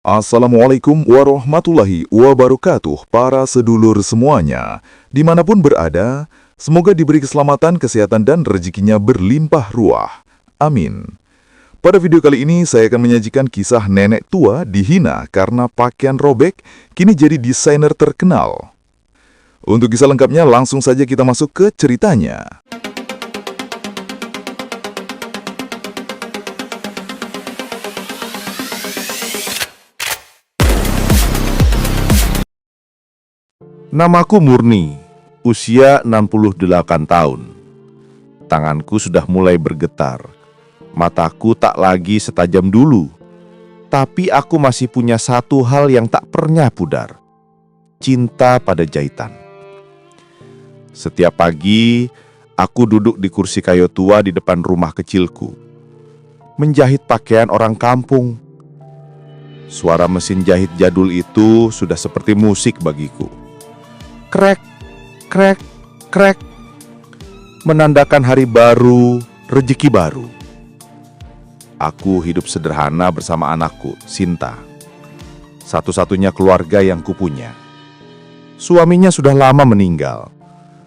Assalamualaikum warahmatullahi wabarakatuh, para sedulur semuanya. Dimanapun berada, semoga diberi keselamatan, kesehatan, dan rezekinya berlimpah ruah. Amin. Pada video kali ini, saya akan menyajikan kisah nenek tua dihina karena pakaian robek, kini jadi desainer terkenal. Untuk kisah lengkapnya, langsung saja kita masuk ke ceritanya. Namaku Murni, usia 68 tahun. Tanganku sudah mulai bergetar. Mataku tak lagi setajam dulu. Tapi aku masih punya satu hal yang tak pernah pudar. Cinta pada jahitan. Setiap pagi, aku duduk di kursi kayu tua di depan rumah kecilku. Menjahit pakaian orang kampung. Suara mesin jahit jadul itu sudah seperti musik bagiku. Krek, krek, krek, menandakan hari baru, rezeki baru. Aku hidup sederhana bersama anakku, Sinta. Satu-satunya keluarga yang kupunya. Suaminya sudah lama meninggal,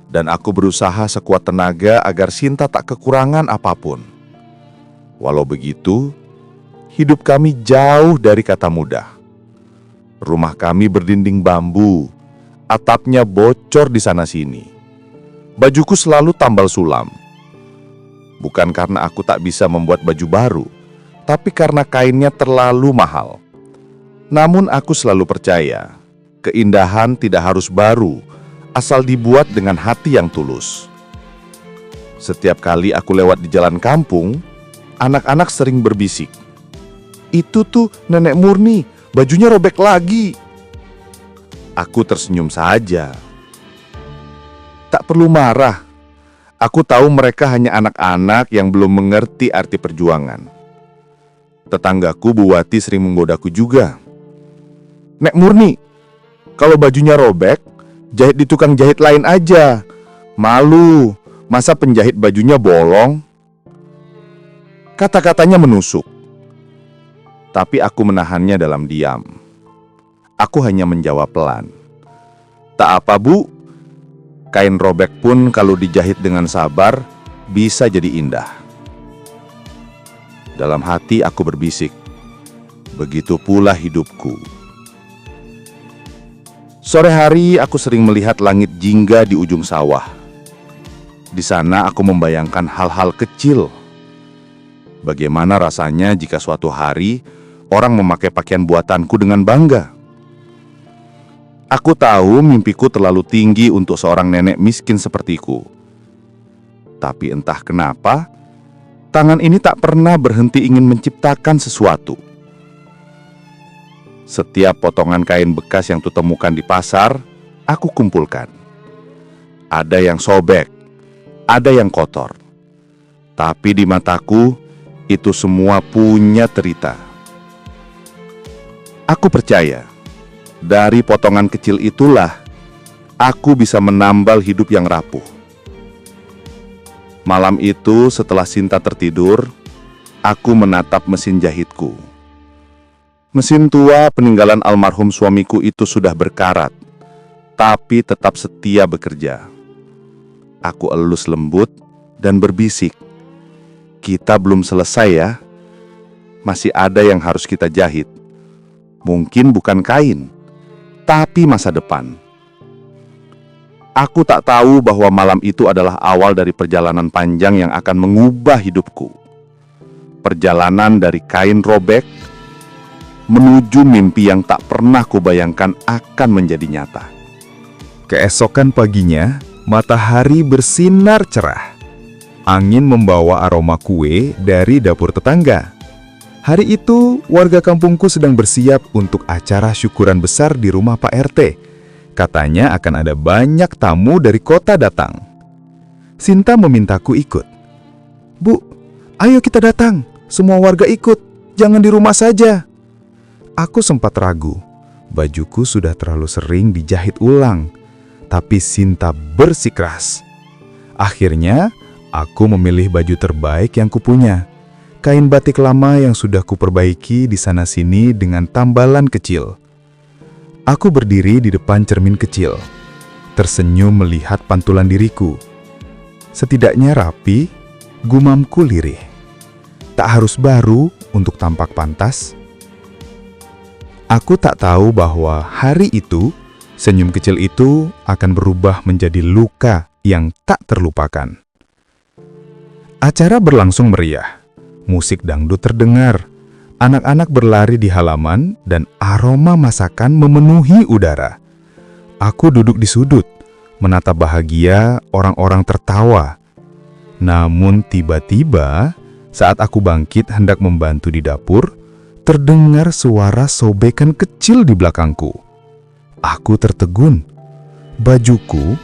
dan aku berusaha sekuat tenaga agar Sinta tak kekurangan apapun. Walau begitu, hidup kami jauh dari kata mudah. Rumah kami berdinding bambu. Atapnya bocor di sana-sini. Bajuku selalu tambal sulam. Bukan karena aku tak bisa membuat baju baru, tapi karena kainnya terlalu mahal. Namun aku selalu percaya, keindahan tidak harus baru, asal dibuat dengan hati yang tulus. Setiap kali aku lewat di jalan kampung, anak-anak sering berbisik, "Itu tuh nenek Murni, bajunya robek lagi." Aku tersenyum saja. Tak perlu marah. Aku tahu mereka hanya anak-anak yang belum mengerti arti perjuangan. Tetanggaku Bu Wati sering menggodaku juga. "Nek Murni, kalau bajunya robek, jahit di tukang jahit lain aja. Malu, masa penjahit bajunya bolong?" Kata-katanya menusuk. Tapi aku menahannya dalam diam. Aku hanya menjawab pelan. "Tak apa, Bu. Kain robek pun kalau dijahit dengan sabar bisa jadi indah." Dalam hati aku berbisik, begitu pula hidupku. Sore hari aku sering melihat langit jingga di ujung sawah. Di sana aku membayangkan hal-hal kecil. Bagaimana rasanya jika suatu hari orang memakai pakaian buatanku dengan bangga? Aku tahu mimpiku terlalu tinggi untuk seorang nenek miskin sepertiku. Tapi entah kenapa, tangan ini tak pernah berhenti ingin menciptakan sesuatu. Setiap potongan kain bekas yang kutemukan di pasar, aku kumpulkan. Ada yang sobek, ada yang kotor. Tapi di mataku, itu semua punya cerita. Aku percaya, dari potongan kecil itulah aku bisa menambal hidup yang rapuh. Malam itu setelah Sinta tertidur, aku menatap mesin jahitku. Mesin tua peninggalan almarhum suamiku itu sudah berkarat, tapi tetap setia bekerja. Aku elus lembut dan berbisik, "Kita belum selesai ya. Masih ada yang harus kita jahit. Mungkin bukan kain, tapi masa depan." Aku tak tahu bahwa malam itu adalah awal dari perjalanan panjang yang akan mengubah hidupku. Perjalanan dari kain robek menuju mimpi yang tak pernah kubayangkan akan menjadi nyata. Keesokan paginya, matahari bersinar cerah. Angin membawa aroma kue dari dapur tetangga. Hari itu, warga kampungku sedang bersiap untuk acara syukuran besar di rumah Pak RT. Katanya akan ada banyak tamu dari kota datang. Sinta memintaku ikut. "Bu, ayo kita datang. Semua warga ikut. Jangan di rumah saja." Aku sempat ragu. Bajuku sudah terlalu sering dijahit ulang. Tapi Sinta bersikeras. Akhirnya, aku memilih baju terbaik yang kupunya. kain batik lama yang sudah kuperbaiki di sana-sini dengan tambalan kecil. Aku berdiri di depan cermin kecil, tersenyum melihat pantulan diriku. Setidaknya rapi, gumamku lirih. Tak harus baru untuk tampak pantas. Aku tak tahu bahwa hari itu, senyum kecil itu akan berubah menjadi luka yang tak terlupakan. Acara berlangsung meriah. Musik dangdut terdengar. Anak-anak berlari di halaman dan aroma masakan memenuhi udara. Aku duduk di sudut, menatap bahagia orang-orang tertawa. Namun tiba-tiba, saat aku bangkit hendak membantu di dapur, terdengar suara sobekan kecil di belakangku. Aku tertegun. Bajuku,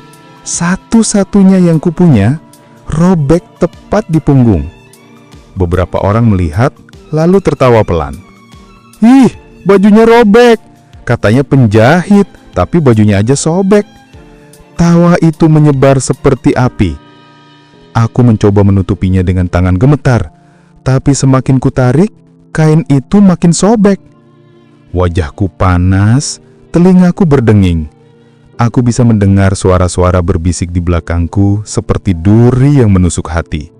satu-satunya yang kupunya, robek tepat di punggung. Beberapa orang melihat, lalu tertawa pelan. "Ih, bajunya robek," katanya penjahit, tapi bajunya aja sobek. Tawa itu menyebar seperti api. Aku mencoba menutupinya dengan tangan gemetar, tapi semakin kutarik, kain itu makin sobek. Wajahku panas, telingaku berdenging. Aku bisa mendengar suara-suara berbisik di belakangku seperti duri yang menusuk hati.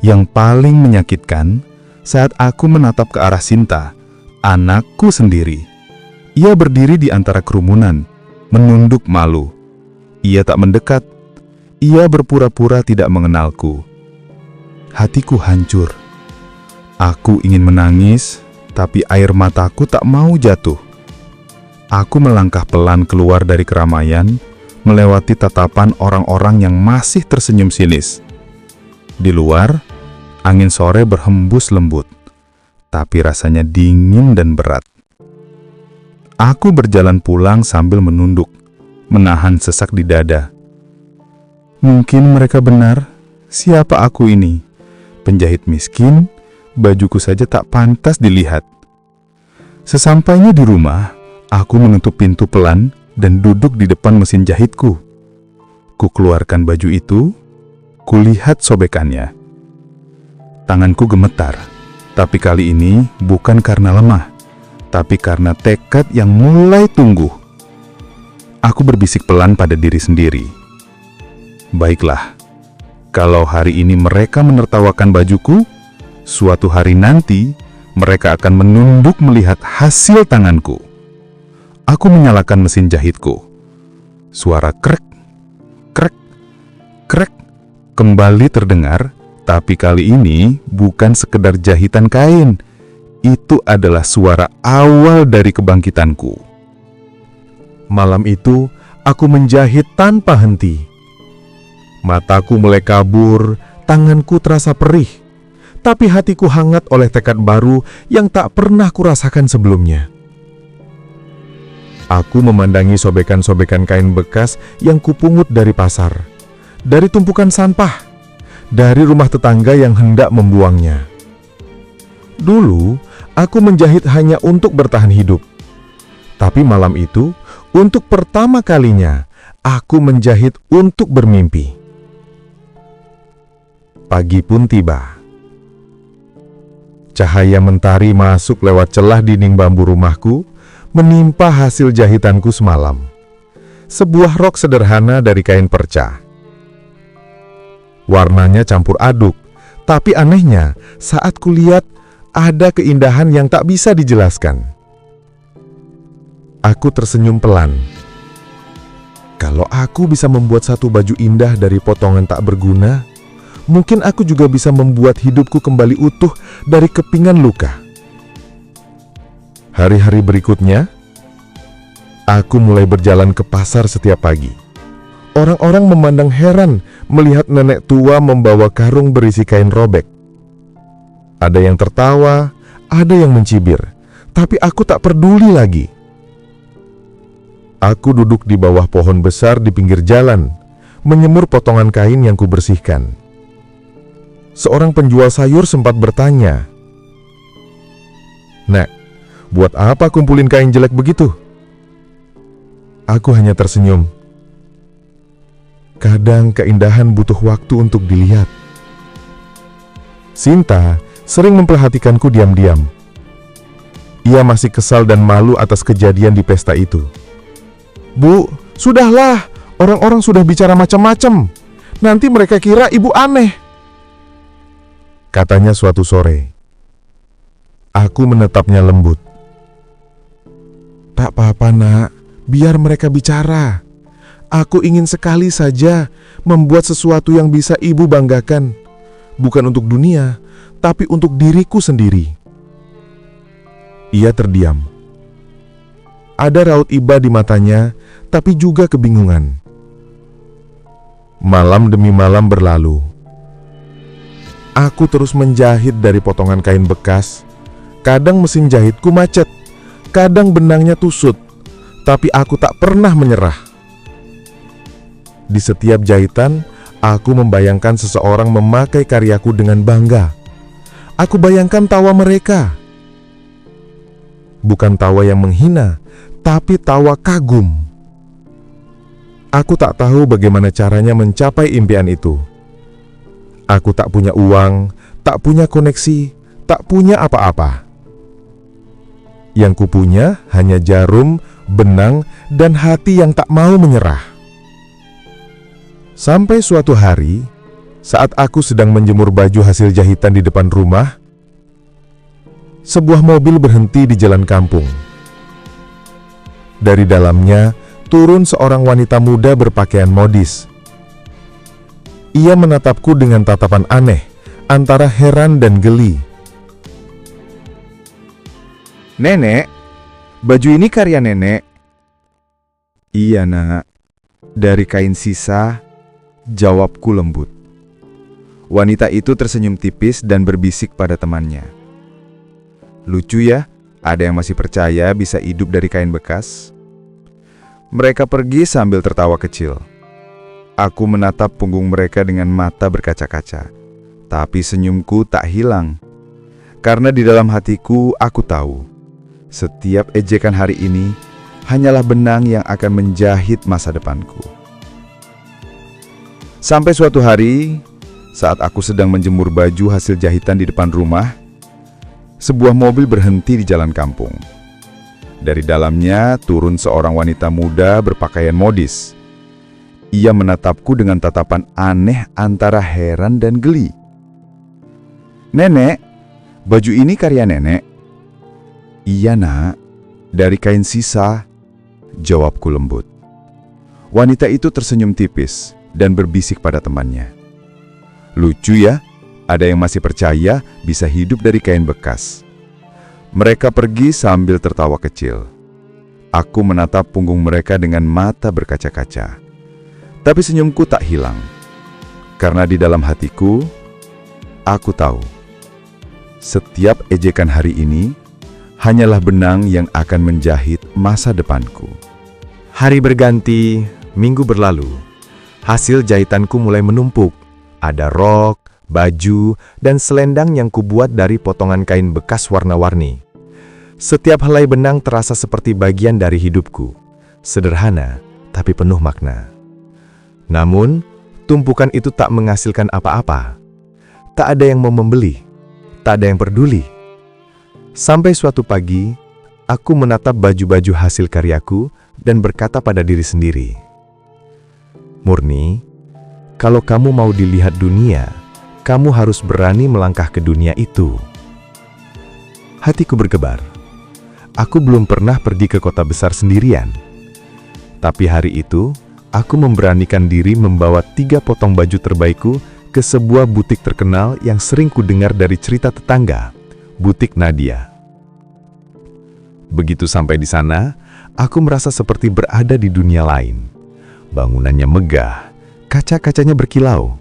Yang paling menyakitkan, saat aku menatap ke arah Sinta, anakku sendiri. Ia berdiri di antara kerumunan, menunduk malu. Ia tak mendekat. Ia berpura-pura tidak mengenalku. Hatiku hancur. Aku ingin menangis, tapi air mataku tak mau jatuh. Aku melangkah pelan keluar dari keramaian, melewati tatapan orang-orang yang masih tersenyum sinis. Di luar, angin sore berhembus lembut, tapi rasanya dingin dan berat. Aku berjalan pulang sambil menunduk, menahan sesak di dada. Mungkin mereka benar. Siapa aku ini? Penjahit miskin, bajuku saja tak pantas dilihat. Sesampainya di rumah, aku menutup pintu pelan dan duduk di depan mesin jahitku. Ku keluarkan baju itu, kulihat sobekannya. Tanganku gemetar, tapi kali ini bukan karena lemah, tapi karena tekad yang mulai tumbuh. Aku berbisik pelan pada diri sendiri. Baiklah, kalau hari ini mereka menertawakan bajuku, suatu hari nanti mereka akan menunduk melihat hasil tanganku. Aku menyalakan mesin jahitku. Suara krek, krek, krek kembali terdengar, tapi kali ini bukan sekedar jahitan kain. Itu adalah suara awal dari kebangkitanku. Malam itu, aku menjahit tanpa henti. Mataku mulai kabur, tanganku terasa perih, tapi hatiku hangat oleh tekad baru yang tak pernah kurasakan sebelumnya. Aku memandangi sobekan-sobekan kain bekas yang kupungut dari pasar, dari tumpukan sampah, dari rumah tetangga yang hendak membuangnya. Dulu, aku menjahit hanya untuk bertahan hidup. Tapi malam itu, untuk pertama kalinya, aku menjahit untuk bermimpi. Pagi pun tiba. Cahaya mentari masuk lewat celah dinding bambu rumahku, menimpa hasil jahitanku semalam. Sebuah rok sederhana dari kain perca. Warnanya campur aduk, tapi anehnya saat kulihat ada keindahan yang tak bisa dijelaskan. Aku tersenyum pelan. Kalau aku bisa membuat satu baju indah dari potongan tak berguna, mungkin aku juga bisa membuat hidupku kembali utuh dari kepingan luka. Hari-hari berikutnya, aku mulai berjalan ke pasar setiap pagi. Orang-orang memandang heran melihat nenek tua membawa karung berisi kain robek. Ada yang tertawa, ada yang mencibir, tapi aku tak peduli lagi. Aku duduk di bawah pohon besar di pinggir jalan, menyemur potongan kain yang kubersihkan. Seorang penjual sayur sempat bertanya, "Nek, buat apa kumpulin kain jelek begitu?" Aku hanya tersenyum. Kadang keindahan butuh waktu untuk dilihat. Sinta, sering memperhatikanku diam-diam. Ia masih kesal dan malu atas kejadian di pesta itu. "Bu, sudahlah, orang-orang sudah bicara macam-macam. Nanti mereka kira ibu aneh," katanya suatu sore. Aku menatapnya lembut. "Tak apa-apa, Nak. Biar mereka bicara. Aku ingin sekali saja membuat sesuatu yang bisa ibu banggakan. Bukan untuk dunia, tapi untuk diriku sendiri." Ia terdiam. Ada raut iba di matanya, tapi juga kebingungan. Malam demi malam berlalu. Aku terus menjahit dari potongan kain bekas. Kadang mesin jahitku macet, kadang benangnya tusut, tapi aku tak pernah menyerah. Di setiap jahitan, aku membayangkan seseorang memakai karyaku dengan bangga. Aku bayangkan tawa mereka. Bukan tawa yang menghina, tapi tawa kagum. Aku tak tahu bagaimana caranya mencapai impian itu. Aku tak punya uang, tak punya koneksi, tak punya apa-apa. Yang kupunya hanya jarum, benang, dan hati yang tak mau menyerah. Sampai suatu hari, saat aku sedang menjemur baju hasil jahitan di depan rumah, sebuah mobil berhenti di jalan kampung. Dari dalamnya, turun seorang wanita muda berpakaian modis. Ia menatapku dengan tatapan aneh, antara heran dan geli. "Nenek, baju ini karya nenek?" "Iya, Nak. Dari kain sisa," jawabku lembut. Wanita itu tersenyum tipis dan berbisik pada temannya. "Lucu ya, ada yang masih percaya bisa hidup dari kain bekas." Mereka pergi sambil tertawa kecil. Aku menatap punggung mereka dengan mata berkaca-kaca, tapi senyumku tak hilang. Karena di dalam hatiku aku tahu, setiap ejekan hari ini hanyalah benang yang akan menjahit masa depanku. Sampai suatu hari, saat aku sedang menjemur baju hasil jahitan di depan rumah, sebuah mobil berhenti di jalan kampung. Dari dalamnya turun seorang wanita muda berpakaian modis. Ia menatapku dengan tatapan aneh antara heran dan geli. "Nenek, baju ini karya nenek?" "Iya, Nak. Dari kain sisa," jawabku lembut. Wanita itu tersenyum tipis dan berbisik pada temannya. "Lucu ya, ada yang masih percaya bisa hidup dari kain bekas." Mereka pergi sambil tertawa kecil. Aku menatap punggung mereka dengan mata berkaca-kaca. Tapi senyumku tak hilang. Karena di dalam hatiku, aku tahu, setiap ejekan hari ini hanyalah benang yang akan menjahit masa depanku. Hari berganti, minggu berlalu. Hasil jahitanku mulai menumpuk. Ada rok, baju, dan selendang yang kubuat dari potongan kain bekas warna-warni. Setiap helai benang terasa seperti bagian dari hidupku. Sederhana, tapi penuh makna. Namun, tumpukan itu tak menghasilkan apa-apa. Tak ada yang mau membeli, tak ada yang peduli. Sampai suatu pagi, aku menatap baju-baju hasil karyaku dan berkata pada diri sendiri, "Murni, kalau kamu mau dilihat dunia, kamu harus berani melangkah ke dunia itu." Hatiku bergebar. Aku belum pernah pergi ke kota besar sendirian. Tapi hari itu, aku memberanikan diri membawa 3 potong baju terbaikku ke sebuah butik terkenal yang sering kudengar dari cerita tetangga, Butik Nadia. Begitu sampai di sana, aku merasa seperti berada di dunia lain. Bangunannya megah, kaca-kacanya berkilau,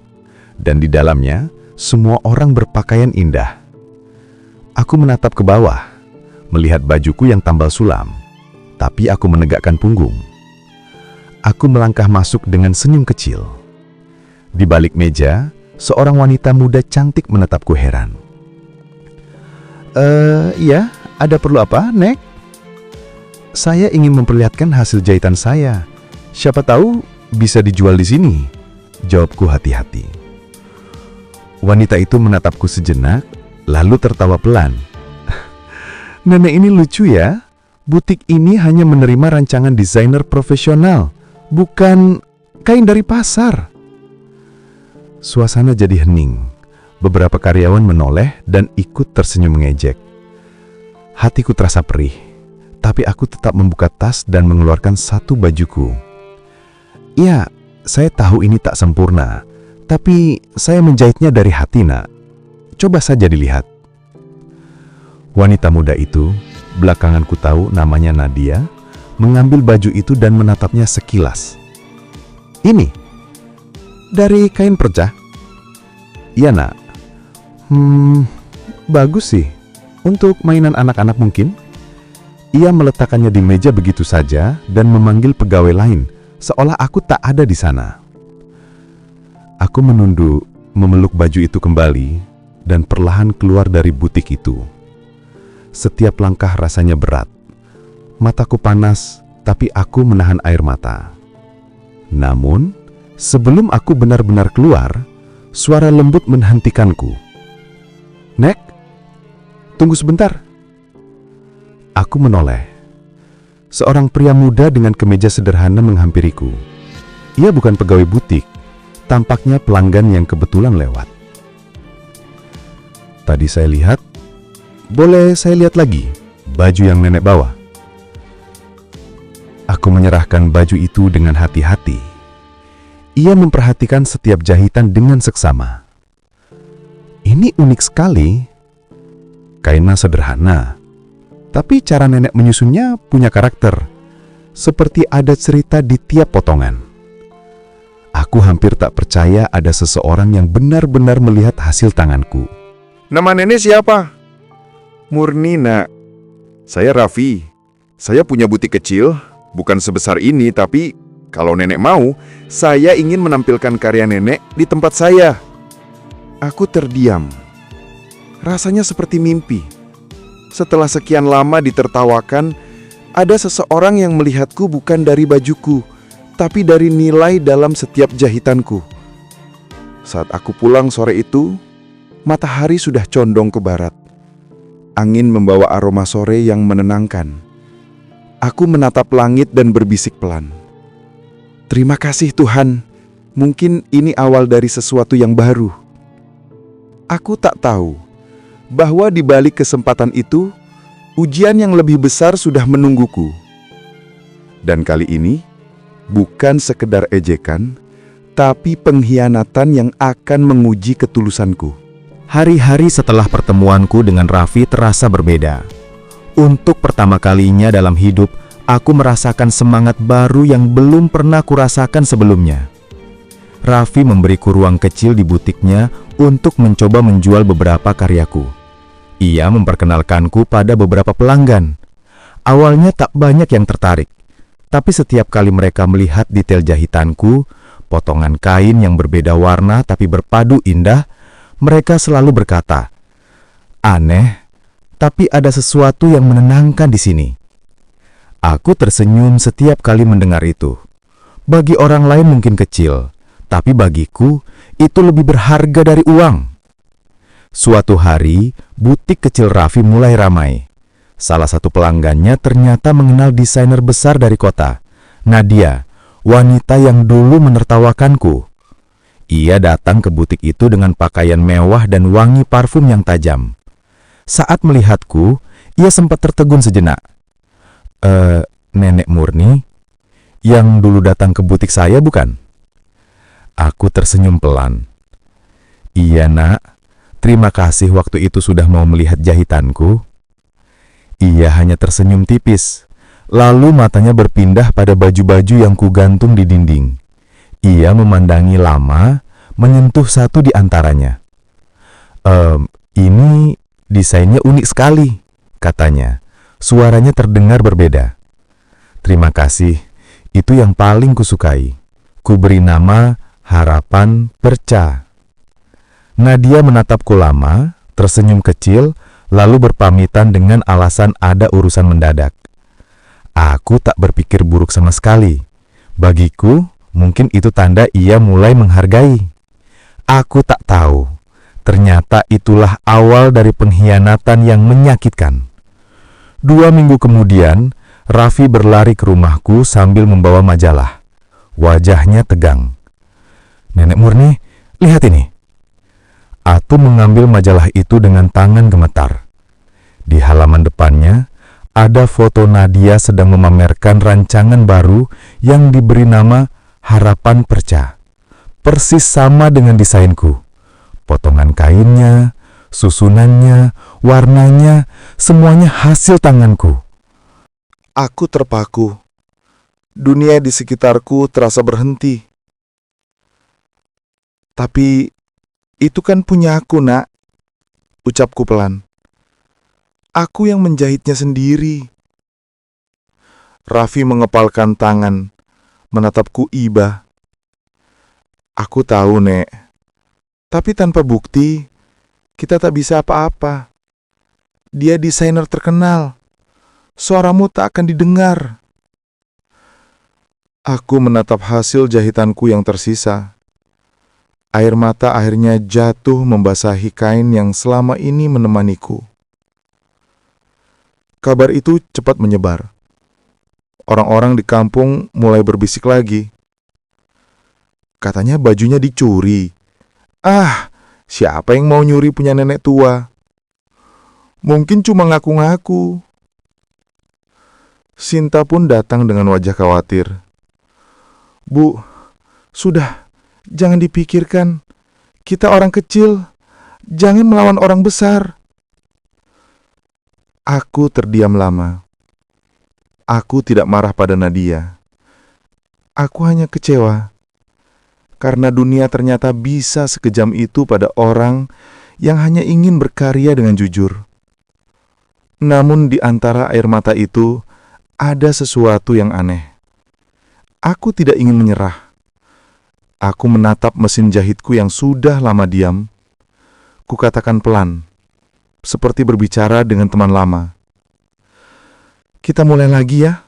dan di dalamnya semua orang berpakaian indah. Aku menatap ke bawah, melihat bajuku yang tambal sulam, tapi aku menegakkan punggung. Aku melangkah masuk dengan senyum kecil. Di balik meja, seorang wanita muda cantik menatapku heran. Iya, ada perlu apa, Nek?" "Saya ingin memperlihatkan hasil jahitan saya. Siapa tahu bisa dijual di sini," jawabku hati-hati. Wanita itu menatapku sejenak, lalu tertawa pelan. Nenek ini lucu ya. Butik ini hanya menerima rancangan desainer profesional, bukan kain dari pasar. Suasana jadi hening. Beberapa karyawan menoleh dan ikut tersenyum mengejek. Hatiku terasa perih, tapi aku tetap membuka tas dan mengeluarkan satu bajuku. Ya, saya tahu ini tak sempurna, tapi saya menjahitnya dari hati, Nak. Coba saja dilihat. Wanita muda itu, belakangan ku tahu namanya Nadia, mengambil baju itu dan menatapnya sekilas. Ini, dari kain perca? Iya, Nak. Bagus sih. Untuk mainan anak-anak mungkin? Ia meletakkannya di meja begitu saja dan memanggil pegawai lain, seolah aku tak ada di sana. Aku menunduk, memeluk baju itu kembali, dan perlahan keluar dari butik itu. Setiap langkah rasanya berat. Mataku panas, tapi aku menahan air mata. Namun, sebelum aku benar-benar keluar, suara lembut menghentikanku. "Nek, tunggu sebentar." Aku menoleh. Seorang pria muda dengan kemeja sederhana menghampiriku. Ia bukan pegawai butik, tampaknya pelanggan yang kebetulan lewat. Tadi saya lihat, boleh saya lihat lagi baju yang nenek bawa? Aku menyerahkan baju itu dengan hati-hati. Ia memperhatikan setiap jahitan dengan seksama. Ini unik sekali. Kainnya sederhana, tapi cara nenek menyusunnya punya karakter, seperti ada cerita di tiap potongan. Aku hampir tak percaya ada seseorang yang benar-benar melihat hasil tanganku. Nama nenek siapa? Murni, Nak. Saya Raffi. Saya punya butik kecil, bukan sebesar ini, tapi kalau nenek mau, saya ingin menampilkan karya nenek di tempat saya. Aku terdiam. Rasanya seperti mimpi. Setelah sekian lama ditertawakan, ada seseorang yang melihatku bukan dari bajuku, tapi dari nilai dalam setiap jahitanku. Saat aku pulang sore itu, matahari sudah condong ke barat. Angin membawa aroma sore yang menenangkan. Aku menatap langit dan berbisik pelan. Terima kasih Tuhan, mungkin ini awal dari sesuatu yang baru. Aku tak tahu bahwa di balik kesempatan itu, ujian yang lebih besar sudah menungguku. Dan kali ini, bukan sekedar ejekan, tapi pengkhianatan yang akan menguji ketulusanku. Hari-hari setelah pertemuanku dengan Raffi terasa berbeda. Untuk pertama kalinya dalam hidup, aku merasakan semangat baru yang belum pernah kurasakan sebelumnya. Raffi memberiku ruang kecil di butiknya untuk mencoba menjual beberapa karyaku. Ia memperkenalkanku pada beberapa pelanggan. Awalnya tak banyak yang tertarik, tapi setiap kali mereka melihat detail jahitanku, potongan kain yang berbeda warna tapi berpadu indah, mereka selalu berkata, "Aneh, tapi ada sesuatu yang menenangkan di sini." Aku tersenyum setiap kali mendengar itu. Bagi orang lain mungkin kecil, tapi bagiku itu lebih berharga dari uang. Suatu hari, butik kecil Raffi mulai ramai. Salah satu pelanggannya ternyata mengenal desainer besar dari kota, Nadia, wanita yang dulu menertawakanku. Ia datang ke butik itu dengan pakaian mewah dan wangi parfum yang tajam. Saat melihatku, ia sempat tertegun sejenak. Nenek Murni, yang dulu datang ke butik saya bukan?" Aku tersenyum pelan. "Iya, Nak. Terima kasih waktu itu sudah mau melihat jahitanku." Ia hanya tersenyum tipis. Lalu matanya berpindah pada baju-baju yang kugantung di dinding. Ia memandangi lama, menyentuh satu di antaranya. Ini desainnya unik sekali," katanya. Suaranya terdengar berbeda. "Terima kasih. Itu yang paling kusukai. Kuberi nama Harapan Perca." Nadia menatapku lama, tersenyum kecil, lalu berpamitan dengan alasan ada urusan mendadak. Aku tak berpikir buruk sama sekali. Bagiku, mungkin itu tanda ia mulai menghargai. Aku tak tahu, Ternyata itulah awal dari pengkhianatan yang menyakitkan. 2 minggu kemudian, Raffi berlari ke rumahku sambil membawa majalah. Wajahnya tegang. "Nenek Murni, lihat ini." Atu mengambil majalah itu dengan tangan gemetar. Di halaman depannya, ada foto Nadia sedang memamerkan rancangan baru yang diberi nama Harapan Perca. Persis sama dengan desainku. Potongan kainnya, susunannya, warnanya, semuanya hasil tanganku. Aku terpaku. Dunia di sekitarku terasa berhenti. Tapi itu kan punya aku, Nak. Ucapku pelan. Aku yang menjahitnya sendiri. Raffi mengepalkan tangan, menatapku iba. Aku tahu, Nek. Tapi tanpa bukti, kita tak bisa apa-apa. Dia desainer terkenal. Suaramu tak akan didengar. Aku menatap hasil jahitanku yang tersisa. Air mata akhirnya jatuh membasahi kain yang selama ini menemaniku. Kabar itu cepat menyebar. Orang-orang di kampung mulai berbisik lagi. Katanya bajunya dicuri. Ah, siapa yang mau nyuri punya nenek tua? Mungkin cuma ngaku-ngaku. Sinta pun datang dengan wajah khawatir. "Bu, sudah, jangan dipikirkan. Kita orang kecil, jangan melawan orang besar." Aku terdiam lama. Aku tidak marah pada Nadia. Aku hanya kecewa. Karena dunia ternyata bisa sekejam itu pada orang yang hanya ingin berkarya dengan jujur. Namun di antara air mata itu, ada sesuatu yang aneh. Aku tidak ingin menyerah. Aku menatap mesin jahitku yang sudah lama diam. Kukatakan pelan, seperti berbicara dengan teman lama. "Kita mulai lagi ya.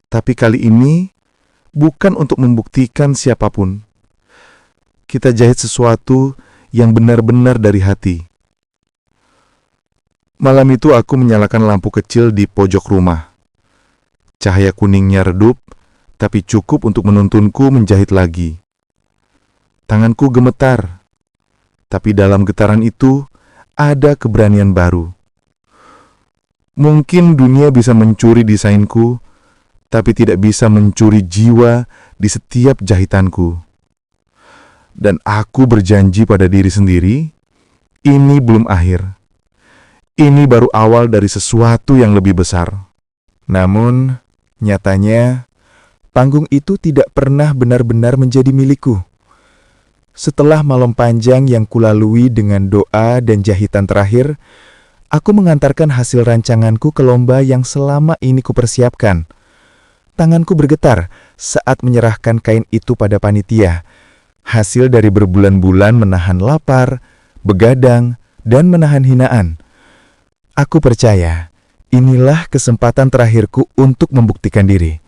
Tapi kali ini bukan untuk membuktikan siapapun. Kita jahit sesuatu yang benar-benar dari hati." Malam itu aku menyalakan lampu kecil di pojok rumah. Cahaya kuningnya redup, tapi cukup untuk menuntunku menjahit lagi. Tanganku gemetar, tapi dalam getaran itu ada keberanian baru. Mungkin dunia bisa mencuri desainku, tapi tidak bisa mencuri jiwa di setiap jahitanku. Dan aku berjanji pada diri sendiri, ini belum akhir. Ini baru awal dari sesuatu yang lebih besar. Namun, nyatanya, panggung itu tidak pernah benar-benar menjadi milikku. Setelah malam panjang yang kulalui dengan doa dan jahitan terakhir, aku mengantarkan hasil rancanganku ke lomba yang selama ini kupersiapkan. Tanganku bergetar saat menyerahkan kain itu pada panitia. Hasil dari berbulan-bulan menahan lapar, begadang, dan menahan hinaan. Aku percaya, inilah kesempatan terakhirku untuk membuktikan diri.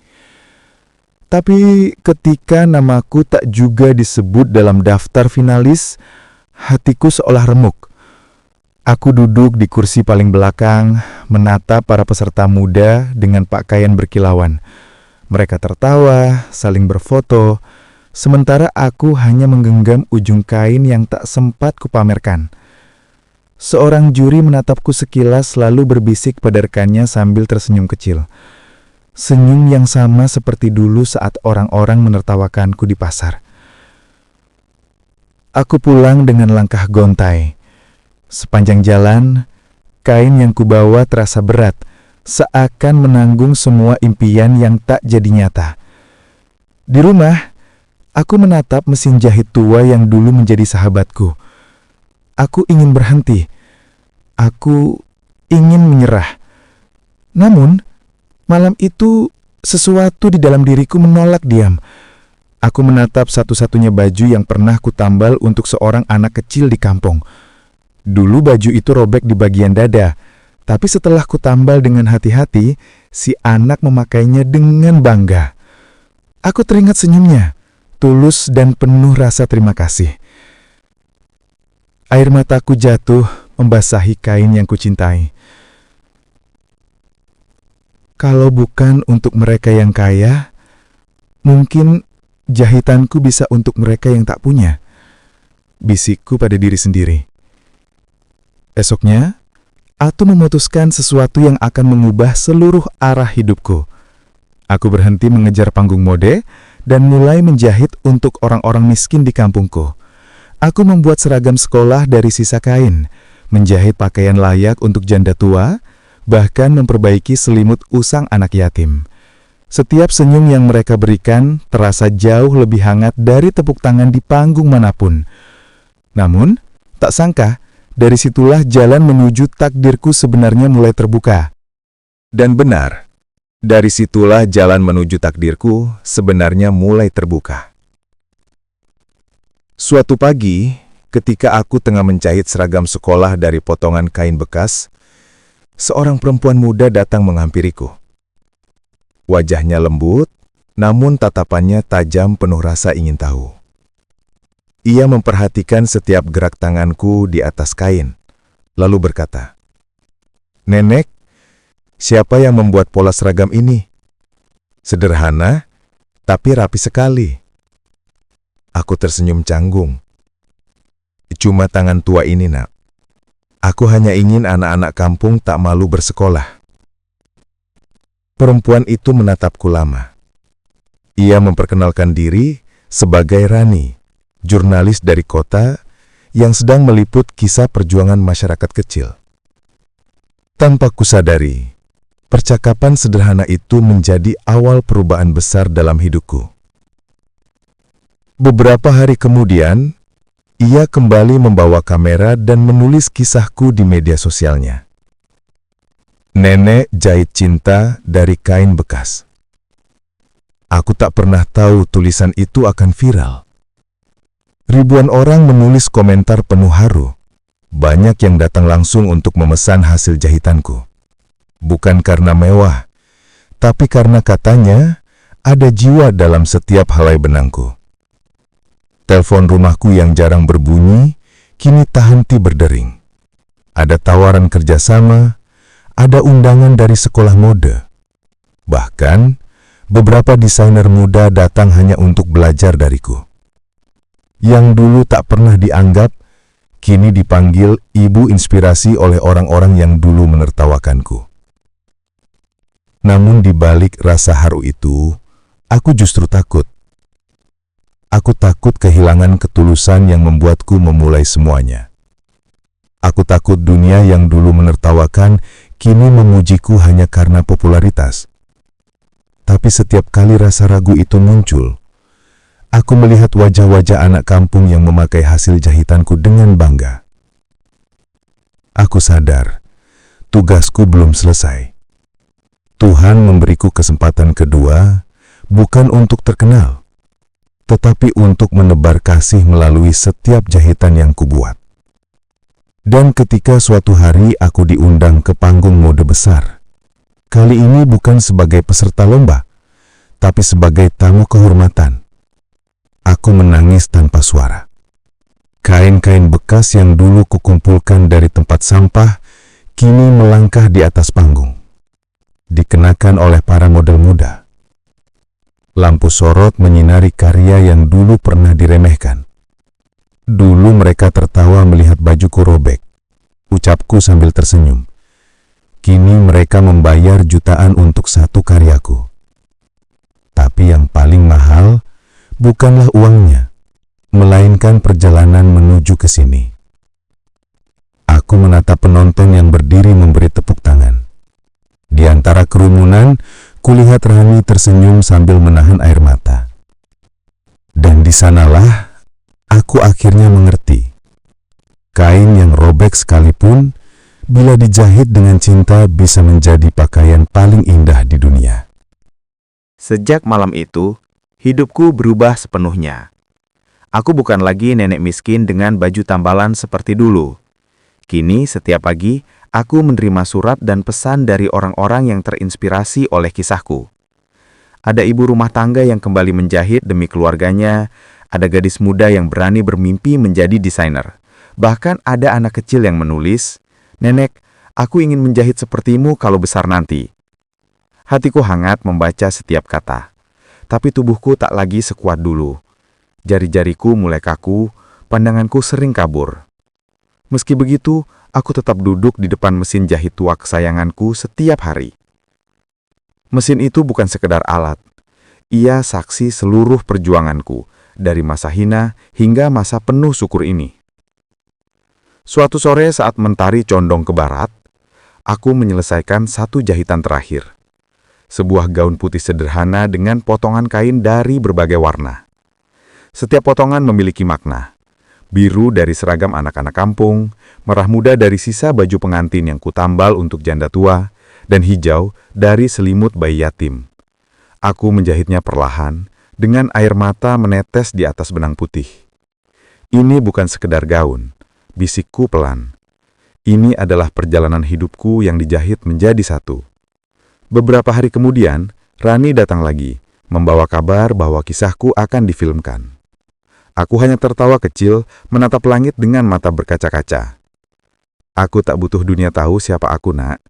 Tapi ketika namaku tak juga disebut dalam daftar finalis, hatiku seolah remuk. Aku duduk di kursi paling belakang, menatap para peserta muda dengan pakaian berkilauan. Mereka tertawa, saling berfoto, sementara aku hanya menggenggam ujung kain yang tak sempat kupamerkan. Seorang juri menatapku sekilas lalu berbisik pada rekannya sambil tersenyum kecil. Senyum yang sama seperti dulu saat orang-orang menertawakanku di pasar. Aku pulang dengan langkah gontai. Sepanjang jalan, kain yang kubawa terasa berat, seakan menanggung semua impian yang tak jadi nyata. Di rumah, aku menatap mesin jahit tua yang dulu menjadi sahabatku. Aku ingin berhenti. Aku ingin menyerah. Namun, malam itu sesuatu di dalam diriku menolak diam. Aku menatap satu-satunya baju yang pernah kutambal untuk seorang anak kecil di kampung. Dulu baju itu robek di bagian dada, tapi setelah kutambal dengan hati-hati, si anak memakainya dengan bangga. Aku teringat senyumnya, tulus dan penuh rasa terima kasih. Air mataku jatuh membasahi kain yang kucintai. Kalau bukan untuk mereka yang kaya, mungkin jahitanku bisa untuk mereka yang tak punya. Bisikku pada diri sendiri. Esoknya, aku memutuskan sesuatu yang akan mengubah seluruh arah hidupku. Aku berhenti mengejar panggung mode dan mulai menjahit untuk orang-orang miskin di kampungku. Aku membuat seragam sekolah dari sisa kain, menjahit pakaian layak untuk janda tua, bahkan memperbaiki selimut usang anak yatim. Setiap senyum yang mereka berikan terasa jauh lebih hangat dari tepuk tangan di panggung manapun. Namun, tak sangka, dari situlah jalan menuju takdirku sebenarnya mulai terbuka. Dan benar, dari situlah jalan menuju takdirku sebenarnya mulai terbuka. Suatu pagi, ketika aku tengah menjahit seragam sekolah dari potongan kain bekas, seorang perempuan muda datang menghampiriku. Wajahnya lembut, namun tatapannya tajam penuh rasa ingin tahu. Ia memperhatikan setiap gerak tanganku di atas kain, lalu berkata, "Nenek, siapa yang membuat pola seragam ini? Sederhana, tapi rapi sekali." Aku tersenyum canggung. "Cuma tangan tua ini, Nak. Aku hanya ingin anak-anak kampung tak malu bersekolah." Perempuan itu menatapku lama. Ia memperkenalkan diri sebagai Rani, jurnalis dari kota yang sedang meliput kisah perjuangan masyarakat kecil. Tanpa kusadari, percakapan sederhana itu menjadi awal perubahan besar dalam hidupku. Beberapa hari kemudian, ia kembali membawa kamera dan menulis kisahku di media sosialnya. Nenek jahit cinta dari kain bekas. Aku tak pernah tahu tulisan itu akan viral. Ribuan orang menulis komentar penuh haru. Banyak yang datang langsung untuk memesan hasil jahitanku. Bukan karena mewah, tapi karena katanya ada jiwa dalam setiap helai benangku. Telepon rumahku yang jarang berbunyi, kini tak henti berdering. Ada tawaran kerjasama, ada undangan dari sekolah mode. Bahkan, beberapa desainer muda datang hanya untuk belajar dariku. Yang dulu tak pernah dianggap, kini dipanggil ibu inspirasi oleh orang-orang yang dulu menertawakanku. Namun di balik rasa haru itu, aku justru takut. Aku takut kehilangan ketulusan yang membuatku memulai semuanya. Aku takut dunia yang dulu menertawakan, kini memujiku hanya karena popularitas. Tapi setiap kali rasa ragu itu muncul, aku melihat wajah-wajah anak kampung yang memakai hasil jahitanku dengan bangga. Aku sadar, tugasku belum selesai. Tuhan memberiku kesempatan kedua, bukan untuk terkenal, tetapi untuk menebar kasih melalui setiap jahitan yang kubuat. Dan ketika suatu hari aku diundang ke panggung mode besar, kali ini bukan sebagai peserta lomba, tapi sebagai tamu kehormatan, aku menangis tanpa suara. Kain-kain bekas yang dulu kukumpulkan dari tempat sampah, kini melangkah di atas panggung, dikenakan oleh para model muda. Lampu sorot menyinari karya yang dulu pernah diremehkan. Dulu mereka tertawa melihat bajuku robek, ucapku sambil tersenyum. Kini mereka membayar jutaan untuk satu karyaku. Tapi yang paling mahal bukanlah uangnya, melainkan perjalanan menuju ke sini. Aku menatap penonton yang berdiri memberi tepuk tangan. Di antara kerumunan, kulihat Rani tersenyum sambil menahan air mata. Dan di sanalah aku akhirnya mengerti. Kain yang robek sekalipun, bila dijahit dengan cinta bisa menjadi pakaian paling indah di dunia. Sejak malam itu, hidupku berubah sepenuhnya. Aku bukan lagi nenek miskin dengan baju tambalan seperti dulu. Kini setiap pagi, aku menerima surat dan pesan dari orang-orang yang terinspirasi oleh kisahku. Ada ibu rumah tangga yang kembali menjahit demi keluarganya, ada gadis muda yang berani bermimpi menjadi desainer, Bahkan ada anak kecil yang menulis, "Nenek, aku ingin menjahit sepertimu kalau besar nanti." Hatiku hangat membaca setiap kata. Tapi tubuhku tak lagi sekuat dulu. Jari-jariku mulai kaku, pandanganku sering kabur. Meski begitu, aku tetap duduk di depan mesin jahit tua kesayanganku setiap hari. Mesin itu bukan sekedar alat. Ia saksi seluruh perjuanganku, dari masa hina hingga masa penuh syukur ini. Suatu sore saat mentari condong ke barat, aku menyelesaikan satu jahitan terakhir. Sebuah gaun putih sederhana dengan potongan kain dari berbagai warna. Setiap potongan memiliki makna. Biru dari seragam anak-anak kampung, merah muda dari sisa baju pengantin yang kutambal untuk janda tua, dan hijau dari selimut bayi yatim. Aku menjahitnya perlahan, dengan air mata menetes di atas benang putih. Ini bukan sekedar gaun, bisikku pelan. Ini adalah perjalanan hidupku yang dijahit menjadi satu. Beberapa hari kemudian, Rani datang lagi, membawa kabar bahwa kisahku akan difilmkan. Aku hanya tertawa kecil, menatap langit dengan mata berkaca-kaca. Aku tak butuh dunia tahu siapa aku, Nak.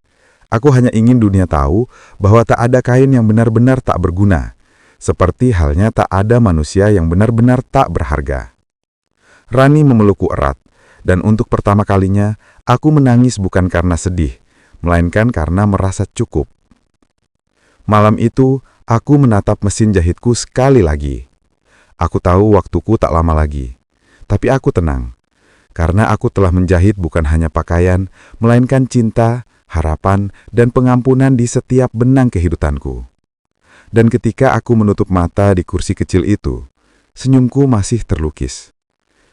Aku hanya ingin dunia tahu bahwa tak ada kain yang benar-benar tak berguna, seperti halnya tak ada manusia yang benar-benar tak berharga. Rani memelukku erat, dan untuk pertama kalinya, aku menangis bukan karena sedih, melainkan karena merasa cukup. Malam itu, aku menatap mesin jahitku sekali lagi. Aku tahu waktuku tak lama lagi, tapi aku tenang, karena aku telah menjahit bukan hanya pakaian, melainkan cinta, harapan, dan pengampunan di setiap benang kehidupanku. Dan ketika aku menutup mata di kursi kecil itu, senyumku masih terlukis.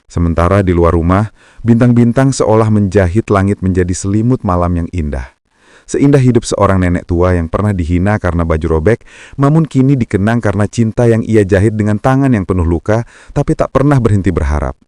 Sementara di luar rumah, bintang-bintang seolah menjahit langit menjadi selimut malam yang indah. Seindah hidup seorang nenek tua yang pernah dihina karena baju robek, namun kini dikenang karena cinta yang ia jahit dengan tangan yang penuh luka, tapi tak pernah berhenti berharap.